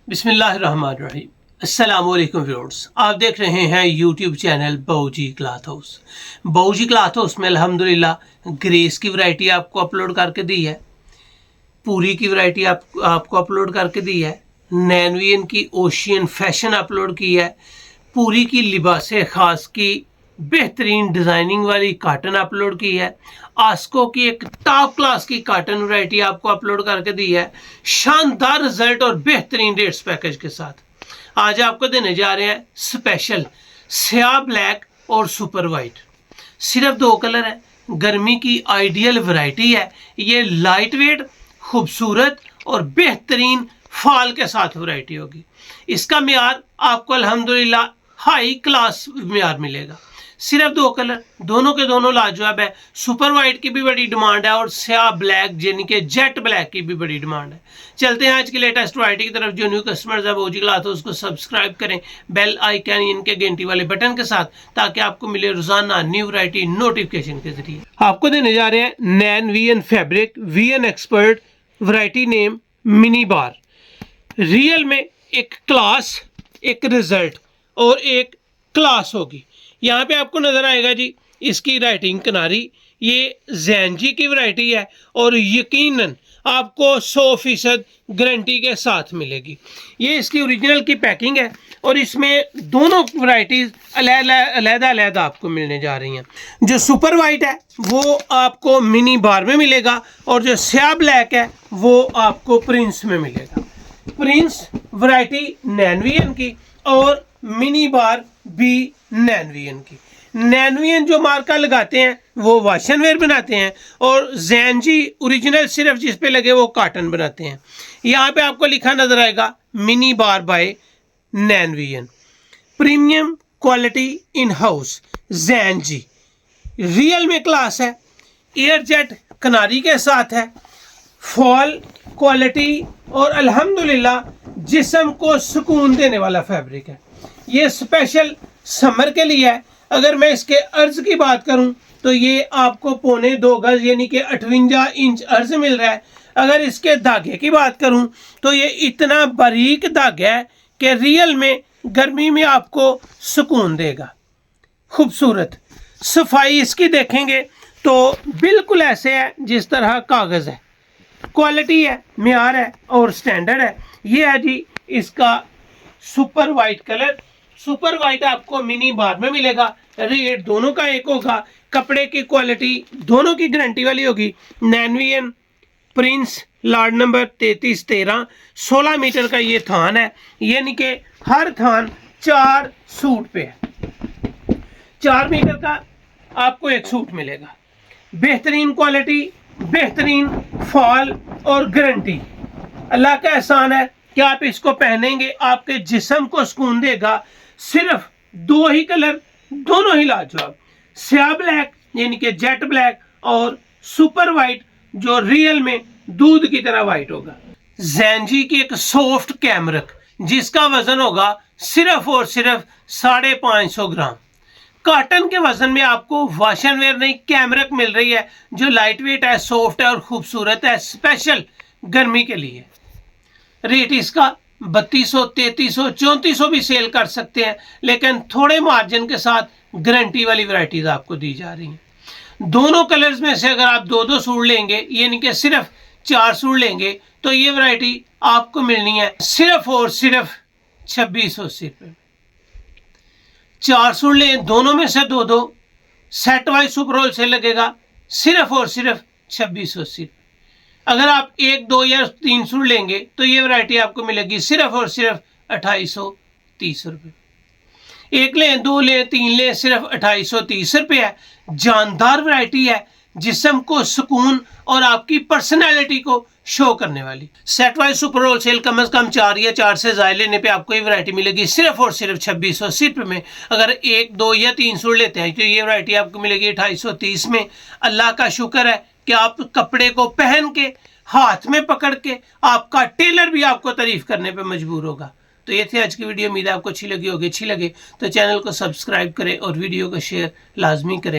बिस्मिल्लाहिर्रहमानिर्रहीम। अस्सलामुअलैकुम व्यूअर्स, आप देख रहे हैं YouTube channel Bauji cloth house. Bauji cloth house में अल्हम्दुलिल्लाह ग्रेस की वैरायटी आपको अपलोड करके दी है, पूरी की वैरायटी आपको अपलोड करके दी है, नैनवियन की ओशियन फैशन अपलोड की है, पूरी की लिबास ख़ास की बेहतरीन डिज़ाइनिंग वाली काटन अपलोड की है, आस्को की एक टॉप क्लास की काटन वैरायटी आपको अपलोड करके दी है, शानदार रिजल्ट और बेहतरीन रेट्स पैकेज के साथ। आज आपको देने जा रहे हैं स्पेशल स्याह ब्लैक और सुपर वाइट। सिर्फ 2 कलर है, गर्मी की आइडियल वैरायटी है। ये लाइट वेट, खूबसूरत और बेहतरीन फॉल के साथ वैरायटी होगी। इसका म्यार आपको अल्हम्दुलिल्लाह हाई क्लास म्यार मिलेगा। सिर्फ 2 कलर, दोनों के दोनों लाजवाब है। सुपर वाइट की भी बड़ी डिमांड है और स्याह ब्लैक यानी कि जेट ब्लैक की भी बड़ी डिमांड है। चलते हैं आज की लेटेस्ट वैरायटी की तरफ। जो न्यू कस्टमर्स है बाऊजी क्लॉथ हाउस उसको सब्सक्राइब करें बेल आइकन इनके घंटी वाले बटन के साथ, ताकि आपको मिले रोजाना न्यू वैरायटी नोटिफिकेशन के जरिए। आपको देने जा रहे हैं नैन वीएन फैब्रिक वीएन expert variety name mini bar. Real में एक क्लास, एक रिजल्ट और एक क्लास होगी। यहाँ पे आपको नज़र आएगा जी इसकी राइटिंग किनारी, ये जैनजी की वैरायटी है और यकीनन आपको 100% गारंटी के साथ मिलेगी। ये इसकी ओरिजिनल की पैकिंग है और इसमें दोनों वैरायटीज़ अलग-अलग आपको मिलने जा रही हैं। जो सुपर वाइट है वो आपको मिनी बार में मिलेगा और जो स्याह ब्लैक है वो आपको प्रिंस में मिलेगा। प्रिंस वैरायटी नैनवियन की और मिनी बार भी नैनवियन की। नैनवियन जो मार्का लगाते हैं वो वाशन वेयर बनाते हैं और जैनजी ओरिजिनल सिर्फ जिस पे लगे वो काटन बनाते हैं। यहाँ पे आपको लिखा नजर आएगा मिनी बार बाय नैनवियन, प्रीमियम क्वालिटी इन हाउस जैनजी। रियल में क्लास है, एयर जेट किनारी के साथ है, फॉल क्वालिटी और अल्हम्दुलिल्लाह जिस्म को सुकून देने वाला फैब्रिक है। ये स्पेशल समर के लिए है। अगर मैं इसके अर्ज की बात करूं तो ये आपको 1.25 गज यानी कि 58 इंच अर्ज मिल रहा है। अगर इसके धागे की बात करूं तो ये इतना बारीक धागा है कि रियल में गर्मी में आपको सुकून देगा। खूबसूरत सफाई इसकी देखेंगे तो बिल्कुल ऐसे है जिस तरह कागज़ है। क्वालिटी है, म्यार है और स्टैंडर्ड है। ये है जी इसका super white colour. Super white आपको मिनी बार में मिलेगा। रेट दोनों का एक होगा। कपड़े की क्वालिटी दोनों की गारंटी वाली होगी। नैनवियन प्रिंस लार्ड नंबर 3313, 16 मीटर का ये थान है, यानी कि हर थान 4 सूट पे है। 4 मीटर का आपको एक सूट मिलेगा। बेहतरीन क्वालिटी, बेहतरीन फॉल और गारंटी। अल्लाह का एहसान है कि आप इसको पहनेंगे आपके जिस्म को सुकून देगा। सिर्फ 2 ही कलर, दोनों ही लाजवाब, स्याह ब्लैक यानी कि जेट ब्लैक और सुपर वाइट जो रियल में दूध की तरह वाइट होगा। जैनजी की एक सॉफ्ट कैमरक जिसका वजन होगा सिर्फ और सिर्फ 550 ग्राम। कॉटन के वजन में आपको वाशन वेयर नहीं कैमरक मिल रही है जो लाइट वेट है, सॉफ्ट है और खूबसूरत है, स्पेशल गर्मी के लिए। रेट इसका 3200, 3300, 3400 भी सेल कर सकते हैं, लेकिन थोड़े मार्जिन के साथ गारंटी वाली वैरायटीज आपको दी जा रही हैं। दोनों कलर्स में से अगर आप 2-2 सूट लेंगे यानी कि सिर्फ 4 सूट लेंगे तो ये वैरायटी आपको मिलनी है सिर्फ और सिर्फ 2680 रुपये। 4 सूट लें, दोनों में से 2-2 set wise super wholesale लगेगा सिर्फ और सिर्फ 2680 रुपये। अगर आप 1, 2 या 3 सूट लेंगे तो ये वैरायटी आपको मिलेगी सिर्फ और सिर्फ 2830 रुपये। 1 लें, 2 लें, 3 लें, सिर्फ 2830 रुपये है। जानदार वैरायटी है, जिस्म को सुकून और आपकी पर्सनैलिटी को शो करने वाली। Set wise super wholesale कम से कम 4 या 4 से ज़्यादा लेने पे आपको ये वैरायटी मिलेगी सिर्फ और सिर्फ 2680 रुपये में। अगर 1, 2 या 3 सूट लेते हैं तो ये वैरायटी आपको मिलेगी 2830 में। अल्लाह का शुक्र है कि आप कपड़े को पहन के हाथ में पकड़ के आपका टेलर भी आपको तारीफ करने पे मजबूर होगा। तो ये थी आज की वीडियो। उम्मीद है आपको अच्छी लगी होगी। अच्छी लगे तो चैनल को सब्सक्राइब करें और वीडियो को शेयर लाजमी करें।